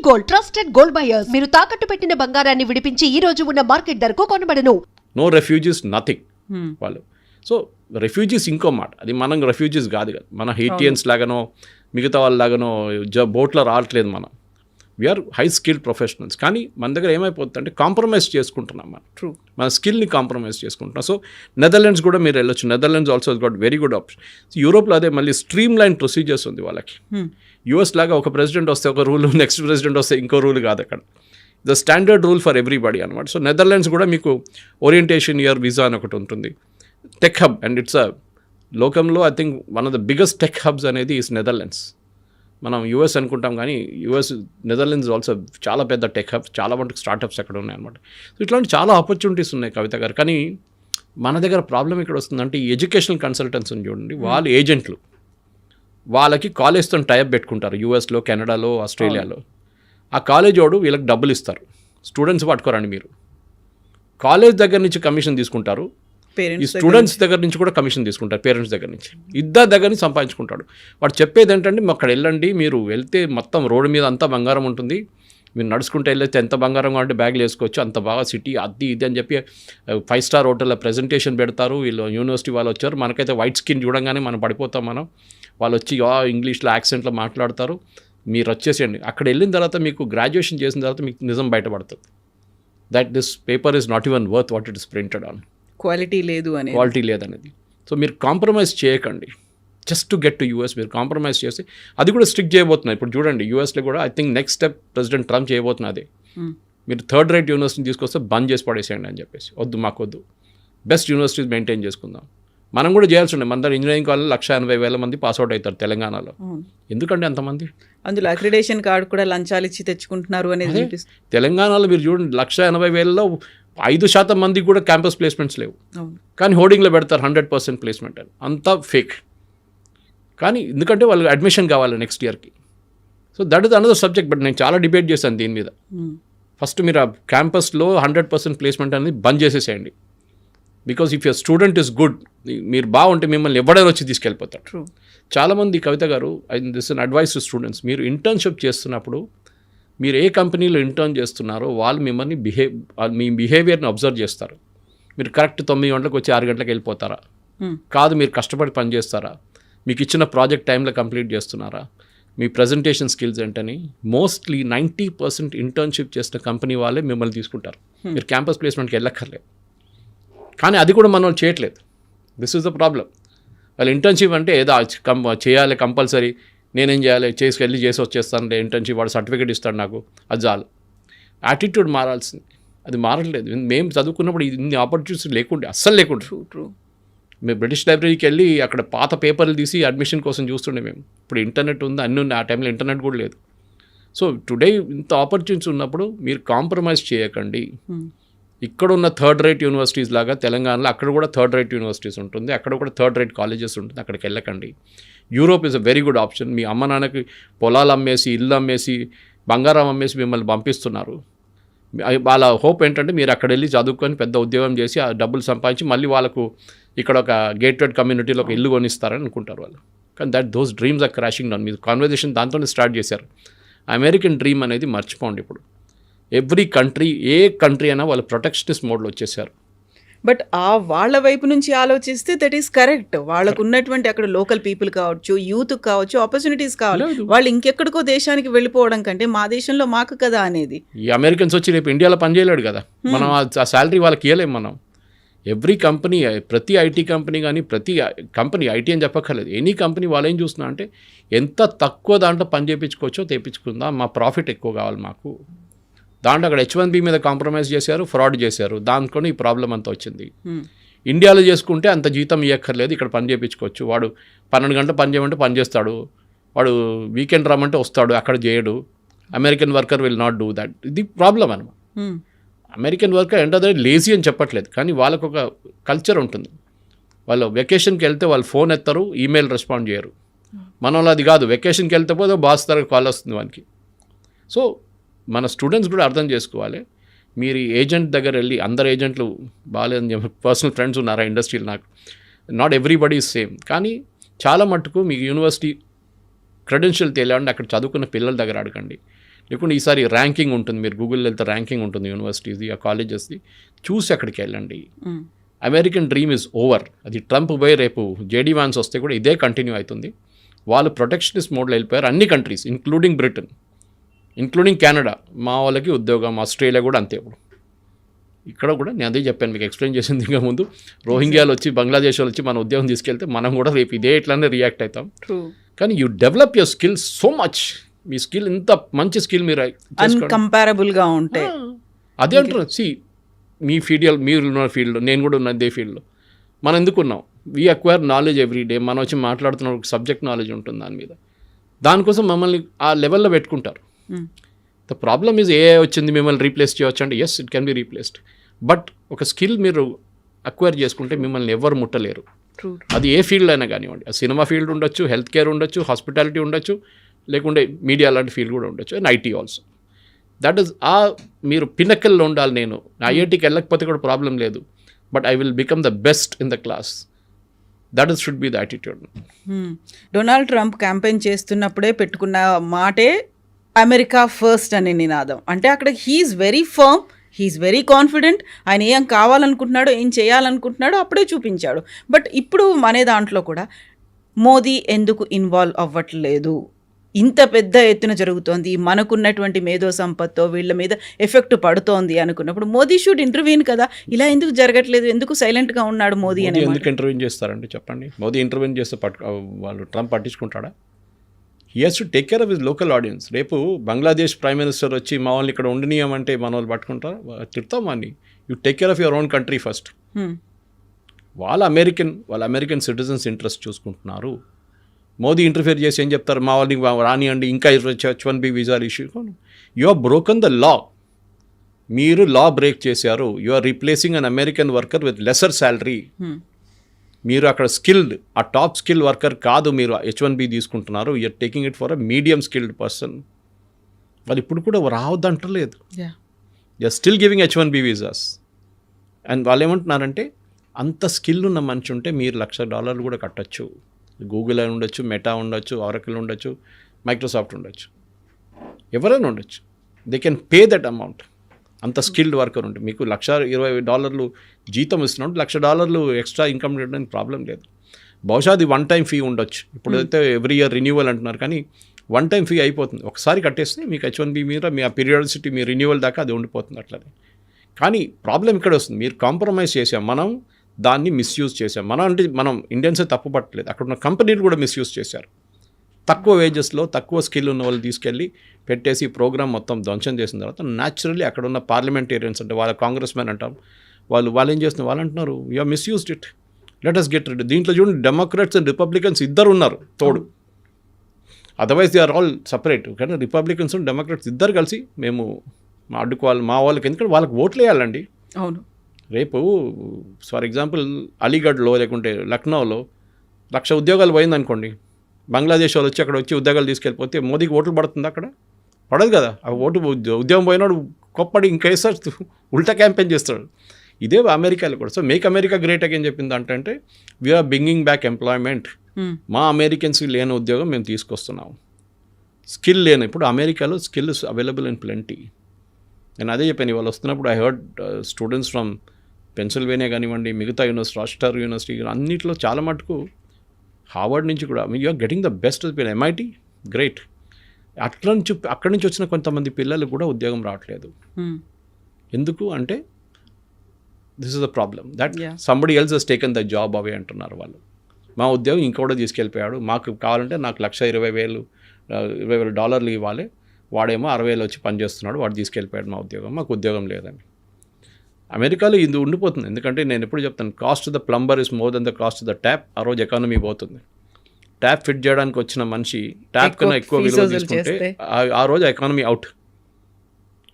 Gold, trusted gold buyers. మీరు తాకట్టు పెట్టిన బంగారాన్ని విడిపించి ఈ రోజు ఉన్న మార్కెట్ ధరకు కొనబడను. నో రెఫ్యూజీస్ నథింగ్ వాళ్ళు. సో రెఫ్యూజీస్ ఇంకో మాట, అది మనం రెఫ్యూజీస్ కాదు కదా, మన హెయిటియన్స్ లాగానో మిగతా వాళ్ళలాగానో బోట్లో రావట్లేదు మనం. We are high skilled professionals. కానీ మన దగ్గర ఏమైపోతుంది అంటే కాంప్రమైజ్ చేసుకుంటున్నాం మనం. ట్రూ. మన స్కిల్ని కాంప్రమైజ్ చేసుకుంటున్నాం. సో నెదర్లాండ్స్ కూడా మీరు వెళ్ళొచ్చు. Netherlands also got very good option. యూరోప్లో అదే మళ్ళీ స్ట్రీమ్ లైన్ ప్రొసీజర్స్ ఉంది వాళ్ళకి. యూఎస్ లాగా ఒక ప్రెసిడెంట్ వస్తే ఒక రూల్, నెక్స్ట్ ప్రెసిడెంట్ వస్తే ఇంకో రూల్ కాదు అక్కడ. The standard rule for everybody అనమాట. సో నెదర్లాండ్స్ కూడా మీకు ఓరియంటేషన్ ఇయర్ వీసా అని ఒకటి ఉంటుంది. Tech hub, and it's a లోకంలో I think one of the biggest tech hubs అనేది ఈస్ నెదర్లాండ్స్. మనం యూఎస్ అనుకుంటాం కానీ నెదర్లాండ్స్ ఆల్సో చాలా పెద్ద టెక్ హబ్, చాలా మటుకు స్టార్టప్స్ అక్కడ ఉన్నాయన్నమాట. సో ఇట్లాంటి చాలా ఆపర్చునిటీస్ ఉన్నాయి కవిత గారు. కానీ మన దగ్గర ప్రాబ్లం ఇక్కడ వస్తుందంటే ఈ ఎడ్యుకేషనల్ కన్సల్టెంట్స్ చూడండి, వాళ్ళు ఏజెంట్లు, వాళ్ళకి కాలేజ్తో టైప్ పెట్టుకుంటారు యూఎస్లో, కెనడాలో, ఆస్ట్రేలియాలో. ఆ కాలేజ్ వాడు వీళ్ళకి డబ్బులు ఇస్తారు. స్టూడెంట్స్ పట్టుకోరండి మీరు. కాలేజ్ దగ్గర నుంచి కమిషన్ తీసుకుంటారు, ఈ స్టూడెంట్స్ దగ్గర నుంచి కూడా కమిషన్ తీసుకుంటారు, పేరెంట్స్ దగ్గర నుంచి. ఇద్దరు దగ్గర నుంచి సంపాదించుకుంటాడు. వాడు చెప్పేది ఏంటంటే అక్కడ వెళ్ళండి, మీరు వెళ్తే మొత్తం రోడ్డు మీద అంతా బంగారం ఉంటుంది, మీరు నడుచుకుంటూ వెళ్ళేస్తే ఎంత బంగారం కావాలంటే బ్యాగ్లు వేసుకోవచ్చు, అంత బాగా సిటీ అది ఇది అని చెప్పి 5 స్టార్ హోటల్లో ప్రెజెంటేషన్ పెడతారు. వీళ్ళు యూనివర్సిటీ వాళ్ళు వచ్చారు, మనకైతే వైట్ స్కిన్ చూడంగానే మనం పడిపోతాం మనం. వాళ్ళు వచ్చి ఇంగ్లీష్లో యాక్సెంట్లో మాట్లాడతారు, మీరు వచ్చేసేయండి. అక్కడ వెళ్ళిన తర్వాత మీకు గ్రాడ్యుయేషన్ చేసిన తర్వాత మీకు నిజం బయటపడుతుంది. That this paper is not even worth what it is printed on. Quality లేదనేది. సో మీరు కాంప్రమైజ్ చేయకండి. Just to get to US మీరు కాంప్రమైజ్ చేసి అది కూడా స్ట్రిక్ట్ చేయబోతున్నారు. ఇప్పుడు చూడండి యూఎస్లో కూడా I think next step president Trump చేయబోతున్నది. మీరు థర్డ్ రేట్ యూనివర్సిటీని తీసుకొస్తే బంద్ చేసి పడేసేయండి అని చెప్పేసి. వద్దు, మాకొద్దు, బెస్ట్ యూనివర్సిటీస్ మెయింటైన్ చేసుకుందాం. మనం కూడా చేయాల్సి ఉండే. మన దగ్గర ఇంజనీరింగ్ కాలేజ్ 180,000 మంది పాస్అవుట్ అవుతారు తెలంగాణలో. ఎందుకంటే అంతమంది అందులో అక్రిడేషన్ కార్డు కూడా లంచాలు ఇచ్చి తెచ్చుకుంటున్నారు అనేది తెలంగాణలో మీరు చూడండి. 180,000లో 5% మందికి కూడా క్యాంపస్ ప్లేస్మెంట్స్ లేవు. కానీ హోర్డింగ్లో పెడతారు 100% ప్లేస్మెంట్ అని. అంతా ఫేక్. కానీ ఎందుకంటే వాళ్ళు అడ్మిషన్ కావాలి నెక్స్ట్ ఇయర్కి. So that is another subject. But నేను చాలా డిబేట్ చేశాను దీని మీద. ఫస్ట్ మీరు ఆ క్యాంపస్లో 100% ప్లేస్మెంట్ అనేది బంద్ చేసేసేయండి. Because if your student is good, మీరు బాగుంటే మిమ్మల్ని ఎవడైనా వచ్చి తీసుకెళ్ళిపోతారు. చాలామంది కవిత గారు, this in advice to students, మీరు ఇంటర్న్షిప్ చేస్తున్నప్పుడు మీరు ఏ కంపెనీలో ఇంటర్న్ చేస్తున్నారో వాళ్ళు మిమ్మల్ని మీ బిహేవియర్ని అబ్జర్వ్ చేస్తారు. మీరు కరెక్ట్ 9 గంటలకు వచ్చి 6 గంటలకు వెళ్ళిపోతారా, కాదు మీరు కష్టపడి పని చేస్తారా, మీకు ఇచ్చిన ప్రాజెక్ట్ టైంలో కంప్లీట్ చేస్తున్నారా, మీ ప్రజెంటేషన్ స్కిల్స్ ఏంటని. మోస్ట్లీ 90% ఇంటర్న్షిప్ చేసిన కంపెనీ వాళ్ళే మిమ్మల్ని తీసుకుంటారు. మీరు క్యాంపస్ ప్లేస్మెంట్కి వెళ్ళక్కర్లేదు. కానీ అది కూడా మనం చేయట్లేదు. This is the problem. వాళ్ళు ఇంటర్న్షిప్ అంటే ఏదో చేయాలి కంపల్సరీ, నేనేం చేయాలి, చేసి వచ్చేస్తాను ఇంటర్న్షిప్, వాడు సర్టిఫికేట్ ఇస్తాడు నాకు, అది చాలు. యాటిట్యూడ్ మారాల్సింది. అది మారట్లేదు. మేము చదువుకున్నప్పుడు ఇన్ని ఆపర్చునిటీస్ లేకుండే, అస్సలు లేకుండే. మేము బ్రిటిష్ లైబ్రరీకి వెళ్ళి అక్కడ పాత పేపర్లు తీసి అడ్మిషన్ కోసం చూస్తుండే మేము. ఇప్పుడు ఇంటర్నెట్ ఉంది, అన్నీ ఉన్నాయి. ఆ టైంలో ఇంటర్నెట్ కూడా లేదు. సో టుడే ఇంత ఆపర్చునిటీస్ ఉన్నప్పుడు మీరు కాంప్రమైజ్ చేయకండి. ఇక్కడ ఉన్న థర్డ్ రేట్ యూనివర్సిటీస్ లాగా తెలంగాణలో అక్కడ కూడా థర్డ్ రేట్ యూనివర్సిటీస్ ఉంటుంది, అక్కడ కూడా థర్డ్ రేట్ కాలేజెస్ ఉంటుంది. అక్కడికి వెళ్ళకండి. Europe is a very good option. మీ అమ్మ నాన్నకి పొలాలు అమ్మేసి, ఇల్లు అమ్మేసి, బంగారం అమ్మేసి మిమ్మల్ని పంపిస్తున్నారు. వాళ్ళ హోప్ ఏంటంటే మీరు అక్కడ వెళ్ళి చదువుకొని పెద్ద ఉద్యోగం చేసి ఆ డబ్బులు సంపాదించి మళ్ళీ వాళ్ళకు ఇక్కడ ఒక గేటెడ్ కమ్యూనిటీలో ఒక ఇల్లు కొనిస్తారని అనుకుంటారు వాళ్ళు. కానీ those dreams are crashing down. మీరు కాన్వర్జేషన్ దాంతోనే స్టార్ట్ చేశారు. అమెరికన్ డ్రీమ్ అనేది మర్చిపోండి. ఇప్పుడు ఎవ్రీ కంట్రీ, ఏ కంట్రీ అయినా వాళ్ళు ప్రొటెక్షనిస్ట్ మోడ్లో వచ్చేసారు. బట్ వాళ్ళ వైపు నుంచి ఆలోచిస్తే దట్ ఈస్ కరెక్ట్. వాళ్ళకు ఉన్నటువంటి అక్కడ లోకల్ పీపుల్ కావచ్చు, యూత్ కావచ్చు, ఆపర్చునిటీస్ కావాలి. వాళ్ళు ఇంకెక్కడికో దేశానికి వెళ్ళిపోవడం కంటే మా దేశంలో మాకు కదా అనేది. ఈ అమెరికన్స్ వచ్చి రేపు ఇండియాలో పనిచేయలేడు కదా, మనం ఆ శాలరీ వాళ్ళకి ఇవ్వలేము మనం. ఎవ్రీ కంపెనీ, ప్రతి ఐటీ కంపెనీ కానీ, ప్రతి కంపెనీ, ఐటీ అని చెప్పక్కర్లేదు, ఎనీ కంపెనీ వాళ్ళు ఏం చూస్తున్నా అంటే ఎంత తక్కువ దాంట్లో పని చేయించుకోవచ్చో తెప్పించుకుందాం, మా ప్రాఫిట్ ఎక్కువ కావాలి మాకు. దాంట్లో అక్కడ H1B మీద కాంప్రమైజ్ చేశారు, ఫ్రాడ్ చేశారు, దాంతో ఈ ప్రాబ్లం అంతా వచ్చింది. ఇండియాలో చేసుకుంటే అంత జీతం ఇవ్వక్కర్లేదు, ఇక్కడ పని చేయించుకోవచ్చు. వాడు 12 గంటలు పని చేయమంటే పని చేస్తాడు, వాడు వీకెండ్ రమ్మంటే వస్తాడు, అక్కడ చేయడు. American worker will not do that. ఇది ప్రాబ్లం అనమాట. అమెరికన్ వర్కర్ ఏంటో లేజీ అని చెప్పట్లేదు, కానీ వాళ్ళకు ఒక కల్చర్ ఉంటుంది. వాళ్ళు వెకేషన్కి వెళ్తే వాళ్ళు ఫోన్ ఎత్తారు, ఈమెయిల్ రెస్పాండ్ చేయరు. మన వాళ్ళు అది కాదు, వెకేషన్కి వెళ్తే పోతే బాస్ తరగతి కాల్ వస్తుంది వానికి. సో మన స్టూడెంట్స్ కూడా అర్థం చేసుకోవాలి. మీరు ఏజెంట్ దగ్గర వెళ్ళి, అందరు ఏజెంట్లు బాగాలేదని చెప్పి పర్సనల్ ఫ్రెండ్స్ ఉన్నారా ఇండస్ట్రీలో నాకు, నాట్ ఎవ్రీబడి ఈజ్ సేమ్. కానీ చాలా మట్టుకు మీకు యూనివర్సిటీ క్రెడెన్షియల్ తెలియాలంటే అక్కడ చదువుకున్న పిల్లల దగ్గర అడగండి. లేకుంటే ఈసారి ర్యాంకింగ్ ఉంటుంది, మీరు గూగుల్లో వెళ్తే ర్యాంకింగ్ ఉంటుంది యూనివర్సిటీస్ది, ఆ కాలేజెస్ది, చూసి అక్కడికి వెళ్ళండి. American dream is over. అది ట్రంప్ పోయి రేపు జేడీ వాన్స్ వస్తే కూడా ఇదే కంటిన్యూ అవుతుంది. వాళ్ళు ప్రొటెక్షనిస్ట్ మోడ్లో వెళ్ళిపోయారు అన్ని countries, including Britain, including Canada. మా వాళ్ళకి ఉద్యోగం, ఆస్ట్రేలియా కూడా అంతే. ఇప్పుడు ఇక్కడ కూడా నేను అదే చెప్పాను, మీకు ఎక్స్ప్లెయిన్ చేసింది ఇంకా ముందు. రోహింగ్యాలు వచ్చి, బంగ్లాదేశ్ వాళ్ళు వచ్చి మన ఉద్యోగం తీసుకెళ్తే మనం కూడా రేపు ఇదే ఇట్లానే రియాక్ట్ అవుతాం. కానీ you develop your skills so much. Me skill ఇంత మంచి స్కిల్ మీరు అన్కంపారబుల్గా ఉంటే అదే అంటారు. సి మీ మీరు ఉన్న ఫీల్డ్, నేను కూడా ఉన్న అదే ఫీల్డ్లో మనం ఎందుకున్నాం. We acquire knowledge every day. మనం వచ్చి మాట్లాడుతున్న సబ్జెక్ట్ నాలెడ్జ్ ఉంటుంది దాని మీద. దానికోసం మమ్మల్ని ఆ లెవెల్లో పెట్టుకుంటారు. ద ప్రాబ్లమ్ ఈజ్ ఏ వచ్చింది మిమ్మల్ని రీప్లేస్ చేయవచ్చు అంటే yes, it can be replaced. But ఒక స్కిల్ మీరు అక్వైర్ చేసుకుంటే మిమ్మల్ని ఎవరు ముట్టలేరు. అది ఏ ఫీల్డ్ అయినా కానివ్వండి. సినిమా ఫీల్డ్ ఉండొచ్చు, హెల్త్ కేర్ ఉండొచ్చు, హాస్పిటాలిటీ ఉండొచ్చు, లేకుంటే మీడియా లాంటి ఫీల్డ్ కూడా ఉండొచ్చు, and IT also. That is మీరు పినకల్లో ఉండాలి. నేను ఐఐటీకి వెళ్ళకపోతే కూడా ప్రాబ్లం లేదు, but I will become the best in the class. That should be the attitude. Donald Trump campaign చేస్తున్నప్పుడే పెట్టుకున్న మాటే అమెరికా ఫస్ట్ అనే నినాదం. అంటే అక్కడ he's very firm, he's very confident. ఆయన ఏం కావాలనుకుంటున్నాడో, ఏం చేయాలనుకుంటున్నాడో అప్పుడే చూపించాడు. బట్ ఇప్పుడు మన దాంట్లో కూడా మోదీ ఎందుకు ఇన్వాల్వ్ అవ్వట్లేదు? ఇంత పెద్ద ఎత్తున జరుగుతోంది, మనకున్నటువంటి మేధో సంపత్తో వీళ్ళ మీద ఎఫెక్ట్ పడుతోంది అనుకున్నప్పుడు మోదీ షుడ్ ఇంటర్వ్యూన్ కదా. ఇలా ఎందుకు జరగట్లేదు? ఎందుకు సైలెంట్గా ఉన్నాడు మోదీ అని? ఎందుకు ఇంటర్వ్యూన్ చేస్తారండి చెప్పండి? మోదీ ఇంటర్వ్యూన్ చేస్తే వాళ్ళు ట్రంప్ పట్టించుకుంటాడా? He has to take care of his local audience. రేపు బంగ్లాదేశ్ ప్రైమ్ మినిస్టర్ వచ్చి మా వాళ్ళని ఇక్కడ ఉండనీయమంటే మన వాళ్ళు పట్టుకుంటారా? తిడతాం వాడిని. You take care of your own country first. వాళ్ళ అమెరికన్ సిటిజన్స్ ఇంట్రెస్ట్ చూసుకుంటున్నారు. మోదీ ఇంటర్ఫియర్ చేసి ఏం చెప్తారు? మా వాళ్ళని రానియండి, ఇంకా H1B వీసాలు issue. You are broken the law. మీరు లా బ్రేక్ చేశారు. You are replacing an American worker with lesser salary. మీరు అక్కడ స్కిల్డ్, ఆ టాప్ స్కిల్ వర్కర్ కాదు, మీరు H1B తీసుకుంటున్నారు. You're taking it for a medium skilled person. వాళ్ళు ఇప్పుడు కూడా రావద్దంటలేదు. You're still giving H1B visas. And వాళ్ళు ఏమంటున్నారంటే, అంత స్కిల్ ఉన్న మనిషి ఉంటే మీరు $1,00,000 కూడా కట్టచ్చు. గూగుల్ అని ఉండొచ్చు, మెటా ఉండొచ్చు, ఆరకిల్ ఉండొచ్చు, మైక్రోసాఫ్ట్ ఉండొచ్చు, ఎవరైనా ఉండొచ్చు. They can pay that amount. అంత స్కిల్డ్ వర్కర్ ఉంటే మీకు $120 జీతం ఇస్తున్నాడు, $1,00,000 ఎక్స్ట్రా ఇన్కమ్ చేయడానికి ప్రాబ్లం లేదు. బహుశా అది వన్ టైం ఫీ ఉండొచ్చు. ఇప్పుడైతే ఎవ్రీ ఇయర్ రెన్యూవల్ అంటున్నారు, కానీ వన్ టైం ఫీ అయిపోతుంది. ఒకసారి కట్టేస్తే మీకు H1B మీద మీ ఆ పీరియాడిసిటీ, మీ రెన్యూవల్ దాకా అది ఉండిపోతుంది అట్లనే. కానీ ప్రాబ్లం ఇక్కడ వస్తుంది, మీరు కాంప్రమైజ్ చేసాం, మనం దాన్ని మిస్యూజ్ చేసాం. మనం ఇండియన్సే తప్పు పట్టలేదు, అక్కడ ఉన్న కంపెనీలు కూడా మిస్యూజ్ చేశారు. తక్కువ వేజెస్లో తక్కువ స్కిల్ ఉన్న వాళ్ళు తీసుకెళ్ళి పెట్టేసి ప్రోగ్రామ్ మొత్తం ధ్వంసం చేసిన తర్వాత న్యాచురల్లీ అక్కడ ఉన్న పార్లమెంటేరియన్స్ అంటే వాళ్ళ కాంగ్రెస్ మెన్ అంటాం, వాళ్ళు ఏం చేస్తున్నారు, వాళ్ళు అంటున్నారు you are misused it, let us get rid. దీంట్లో చూడండి, డెమోక్రాట్స్ అండ్ రిపబ్లికన్స్ ఇద్దరు ఉన్నారు తోడు. Otherwise they are all separate. కానీ రిపబ్లికన్స్ అండ్ డెమోక్రాట్స్ ఇద్దరు కలిసి మేము అడ్డుకోవాలి మా వాళ్ళకి, ఎందుకంటే వాళ్ళకి ఓట్లు వేయాలండి. అవును. రేపు ఫర్ ఎగ్జాంపుల్ అలీగఢ్లో లేకుంటే లక్నోలో 1,00,000 ఉద్యోగాలు పోయిందనుకోండి, బంగ్లాదేశ్ వాళ్ళు వచ్చి అక్కడ వచ్చి ఉద్యోగాలు తీసుకెళ్ళిపోతే మోదీకి ఓట్లు పడుతుంది అక్కడ? పడదు కదా. ఆ ఉద్యోగం పోయినాడు కొప్పడి ఇంకేసారి ఉల్టా క్యాంపెయిన్ చేస్తాడు. ఇదే అమెరికాలో కూడా. So make America great again చెప్పింది అంటే వీఆర్ బ్రింగింగ్ బ్యాక్ ఎంప్లాయ్మెంట్. మా అమెరికన్స్కి లేని ఉద్యోగం మేము తీసుకొస్తున్నాం. స్కిల్ లేని, ఇప్పుడు అమెరికాలో స్కిల్ అవైలబుల్ ఇన్ ప్లెంటీ. నేను అదే చెప్పాను, వాళ్ళు వస్తున్నప్పుడు I heard students from Pennsylvania కానివ్వండి, మిగతా యూనివర్సిటీ, రాస్టర్ యూనివర్సిటీ, అన్నింటిలో చాలా మటుకు హార్వర్డ్ నుంచి కూడా you're getting the best MIT great. అక్కడి నుంచి వచ్చిన కొంతమంది పిల్లలు కూడా ఉద్యోగం రావట్లేదు. ఎందుకు అంటే this is the problem that somebody else has taken the job away అంటున్నారు వాళ్ళు. మా ఉద్యోగం ఇంకోటి తీసుకెళ్ళిపోయాడు, మాకు కావాలంటే నాకు $1,20,000 ఇవ్వాలి, వాడేమో 60,000 వచ్చి పనిచేస్తున్నాడు, వాడు తీసుకెళ్ళిపోయాడు మా ఉద్యోగం, మాకు ఉద్యోగం లేదని. అమెరికాలో ఇది ఉండిపోతుంది. ఎందుకంటే నేను ఎప్పుడు చెప్తాను, cost the plumber is more than the cost the tap. ఆ రోజు ఎకానమీ పోతుంది. ట్యాప్ ఫిట్ చేయడానికి వచ్చిన మనిషి ట్యాప్ కన్నా ఎక్కువ విలువ తీసుకుంటే ఆ రోజు ఎకానమీ అవుట్.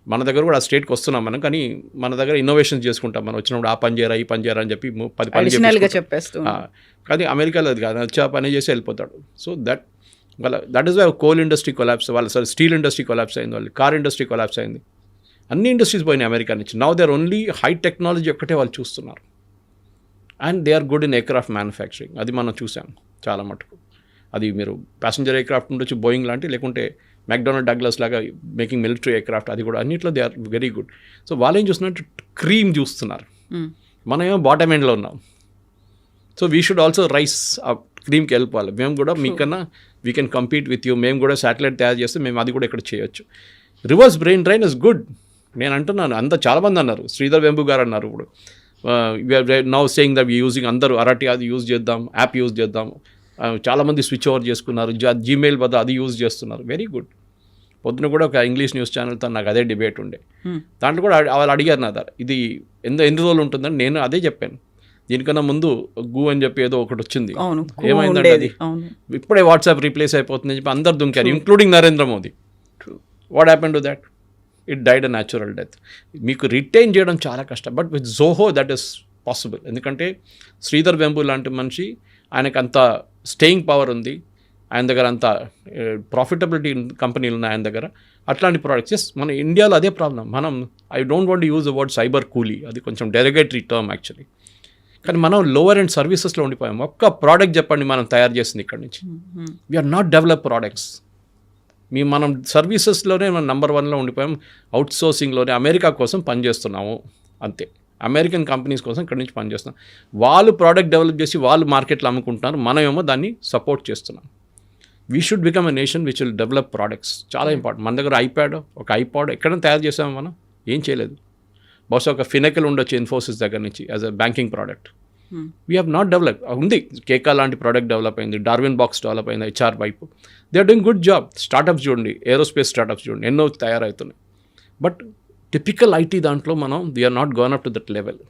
మన దగ్గర కూడా ఆ స్టేట్కి వస్తున్నాం మనం, కానీ మన దగ్గర ఇన్నోవేషన్స్ చేసుకుంటాం. మనం వచ్చినప్పుడు ఆ పని చేయరా, ఈ పని చేయరా అని చెప్పి 10 పని చెప్పేస్తాం. కానీ అమెరికాలో అది కాదు, వచ్చి ఆ పని చేసి వెళ్ళిపోతాడు. So that is why coal industry collapse, steel industry collapse అయింది, వాళ్ళు కార్ ఇండస్ట్రీ కొలాప్స్ అయింది, అన్ని ఇండస్ట్రీస్ పోయినాయి అమెరికా నుంచి. Now they are only high technology ఒక్కటే వాళ్ళు చూస్తున్నారు. And they are good in aircraft manufacturing. అది మనం చూసాం చాలా మటుకు. అది మీరు ప్యాసింజర్ ఎయిర్క్రాఫ్ట్ ఉండొచ్చు, బోయింగ్ లాంటి, లేకుంటే మెక్డొనాల్డ్ డగ్లస్ లాగా మేకింగ్ మిలిటరీ ఎయిర్క్రాఫ్ట్, అది కూడా అన్నింటిలో they are very good. So వాళ్ళు ఏం చూస్తున్నారు, క్రీమ్ చూస్తున్నారు, మనం ఏమో బాటమ్ ఎండ్లో ఉన్నాం. So we should also rice ఆ క్రీమ్కి వెళ్ళిపోవాలి. మేము కూడా మీకన్నా we can compete with you. మేము కూడా శాటిలైట్ తయారు చేస్తే మేము అది కూడా ఇక్కడ చేయొచ్చు. Reverse brain drain is good. నేను అంటున్నాను, చాలామంది అన్నారు, శ్రీధర్ వెంబు గారు అన్నారు, ఇప్పుడు నౌ సేయింగ్ దట్ యూజింగ్ అందరూ అరటి అది యూజ్ చేద్దాం, యాప్ యూజ్ చేద్దాం. చాలామంది స్విచ్ ఓవర్ చేసుకున్నారు, జీమెయిల్ బదులు అది యూజ్ చేస్తున్నారు. Very good. పొద్దున కూడా ఒక ఇంగ్లీష్ న్యూస్ ఛానల్తో నాకు అదే డిబేట్ ఉండే. దాంట్లో కూడా వాళ్ళు అడిగారు నా దగ్గర, ఇది ఎన్ని రోజులు ఉంటుందని. నేను అదే చెప్పాను, దీనికన్నా ముందు గూ అని చెప్పి ఏదో ఒకటి వచ్చింది, ఏమైందంటే అది ఇప్పుడే వాట్సాప్ రీప్లేస్ అయిపోతుంది అని చెప్పి అందరు దుంకారు, including Narendra Modi. What happen to that? It died a natural death. మీకు రిటైన్ చేయడం చాలా కష్టం, but with Zoho that is possible. ఎందుకంటే శ్రీధర్ వెంబు లాంటి మనిషి, ఆయనకు అంత స్టేయింగ్ పవర్ ఉంది, ఆయన దగ్గర అంత ప్రాఫిటబిలిటీ కంపెనీలు ఉన్నాయి ఆయన దగ్గర. అట్లాంటి ప్రోడక్ట్స్ ఎస్, మన ఇండియాలో అదే ప్రాబ్లం. మనం I don't want use the word cyber కూలీ, అది కొంచెం డెరిగేటరీ టర్మ్ యాక్చువల్లీ. కానీ మనం లోవర్ అండ్ సర్వీసెస్లో ఉండిపోయాం. ఒక్క ప్రోడక్ట్ చెప్పండి మనం తయారు చేసింది ఇక్కడ నుంచి. We are not develop products. మనం సర్వీసెస్లోనే మనం నెంబర్ 1లో ఉండిపోయాం. అవుట్ సోర్సింగ్లోనే అమెరికా కోసం పనిచేస్తున్నాము అంతే. అమెరికన్ కంపెనీస్ కోసం ఇక్కడ నుంచి పనిచేస్తున్నాం. వాళ్ళు ప్రోడక్ట్ డెవలప్ చేసి వాళ్ళు మార్కెట్లో అమ్ముకుంటున్నారు, మనమేమో దాన్ని సపోర్ట్ చేస్తున్నాం. We should become a nation which will develop products. చాలా ఇంపార్టెంట్. మన దగ్గర ఒక ఐపాడ్ ఎక్కడైనా తయారు చేసాము మనం, ఏం చేయలేదు. బహుశా ఒక ఫినెకల్ ఉండొచ్చు ఇన్ఫోసిస్ దగ్గర నుంచి as a banking product. We have not develop. ఉంది, కేకా లాంటి ప్రోడక్ట్ డెవలప్ అయింది, డార్విన్ బాక్స్ డెవలప్ అయింది, హెచ్ఆర్ వైపు. They are doing good job. Startups చూడండి, ఏరోస్పేస్ స్టార్టప్స్ చూడండి, ఎన్నో తయారవుతున్నాయి. బట్ టిపికల్ ఐటీ దాంట్లో మనం we are not gone up to that level.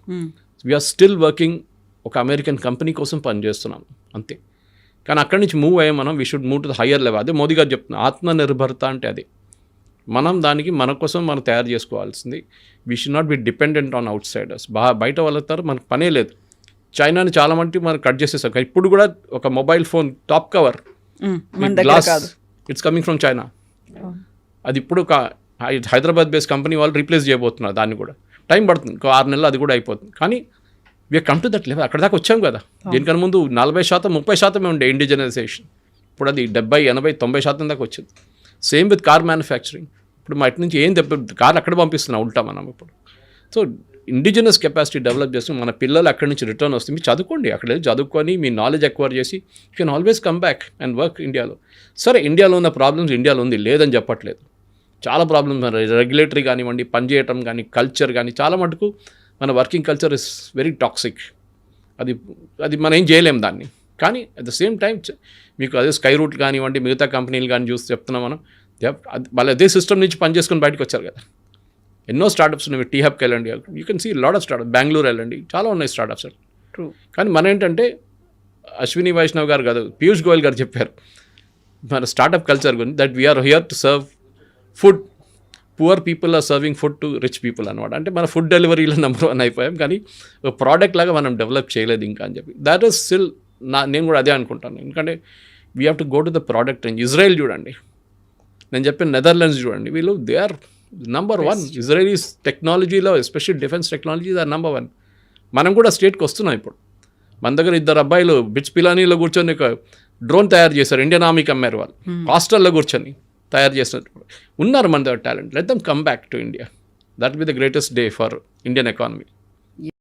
We are still working. ఒక అమెరికన్ కంపెనీ కోసం పనిచేస్తున్నాం అంతే. కానీ అక్కడి నుంచి మూవ్ అయ్యే మనం we should move to the higher level. అదే మోదీ గారు చెప్తున్నారు, ఆత్మనిర్భరత అంటే అదే. మనం దానికి మన కోసం మనం తయారు చేసుకోవాల్సింది. We should not be dependent on outsiders. బయట వాళ్ళతో మనకు పనే లేదు. చైనాని చాలా మంది మనం కట్ చేసేసాం. ఇప్పుడు కూడా ఒక mobile phone top cover glass it's coming from China. అది ఇప్పుడు ఒక హైదరాబాద్ బేస్డ్ కంపెనీ వాళ్ళు రీప్లేస్ చేయబోతున్నారు. దాన్ని కూడా టైం పడుతుంది, ఇంకో 6 నెలలు అది కూడా అయిపోతుంది. కానీ we are come to that level. అక్కడ దాకా వచ్చాం కదా. దీనికన్నా ముందు 40%, 30% ఉండే ఇండిజినైజేషన్. ఇప్పుడు అది 70, 80, 90% దాకా వచ్చింది. Same with car manufacturing. ఇప్పుడు మా ఇటు నుంచి ఏం కార్లు అక్కడ పంపిస్తున్నాం ఉల్టా మనం ఇప్పుడు. సో ఇండిజినస్ కెపాసిటీ డెవలప్ చేసి మన పిల్లలు అక్కడి నుంచి రిటర్న్ వస్తుంది. మీరు చదువుకోండి, అక్కడ చదువుకొని మీ నాలెడ్జ్ ఎక్వైర్ చేసి you can always come back and work ఇండియాలో. సరే, ఇండియాలో ఉన్న ప్రాబ్లమ్స్ ఇండియాలో ఉంది, లేదని చెప్పట్లేదు. చాలా ప్రాబ్లమ్స్, రెగ్యులేటరీ కానివ్వండి, పనిచేయటం కానీ, కల్చర్ కానీ, చాలా మటుకు మన working culture is very toxic. అది మనం ఏం చేయలేం దాన్ని. కానీ అట్ ద సేమ్ టైం మీకు అదే స్కై రూట్ కానివ్వండి, మిగతా కంపెనీలు కానీ చూసి చెప్తున్నాం మనం, వాళ్ళు అదే సిస్టమ్ నుంచి పనిచేసుకొని బయటకు వచ్చారు కదా. ఎన్నో స్టార్టప్స్ ఉన్నాయి. టీ హబ్కి వెళ్ళండి, you can see lot of startup. Bengaluru వెళ్ళండి, చాలా ఉన్నాయి స్టార్టప్స్. ట్రూ. కానీ మన ఏంటంటే అశ్విని వైష్ణవ్ గారు కాదు, పీయూష్ గోయల్ గారు చెప్పారు మన స్టార్టప్ కల్చర్ గురించి, that we are here to serve food. Poor people are serving food to rich people అనమాట. అంటే మన ఫుడ్ డెలివరీలో నెంబర్ 1 అయిపోయాం, కానీ ఒక ప్రోడక్ట్ లాగా మనం డెవలప్ చేయలేదు ఇంకా అని చెప్పి. దాట్ ఈస్ స్టిల్ నేను కూడా అదే అనుకుంటాను. ఎందుకంటే we have to go to the product range. Israel చూడండి, నేను చెప్పిన నెదర్లాండ్స్ చూడండి, వీళ్ళు దే ఆర్ నంబర్ 1. ఇజ్రాయలీస్ టెక్నాలజీలో, especially defence technologies are number 1. మనం కూడా స్టేట్కి వస్తున్నాం ఇప్పుడు. మన దగ్గర 2 అబ్బాయిలు బిట్స్ పిలానీలో కూర్చొని ఒక డ్రోన్ తయారు చేశారు, ఇండియన్ ఆర్మీకి అమ్మారు. వాళ్ళు హాస్టల్లో కూర్చొని తయారు చేసినట్టు ఉన్నారు మన దగ్గర talent. Let them come back to India. That will be the greatest day for Indian economy.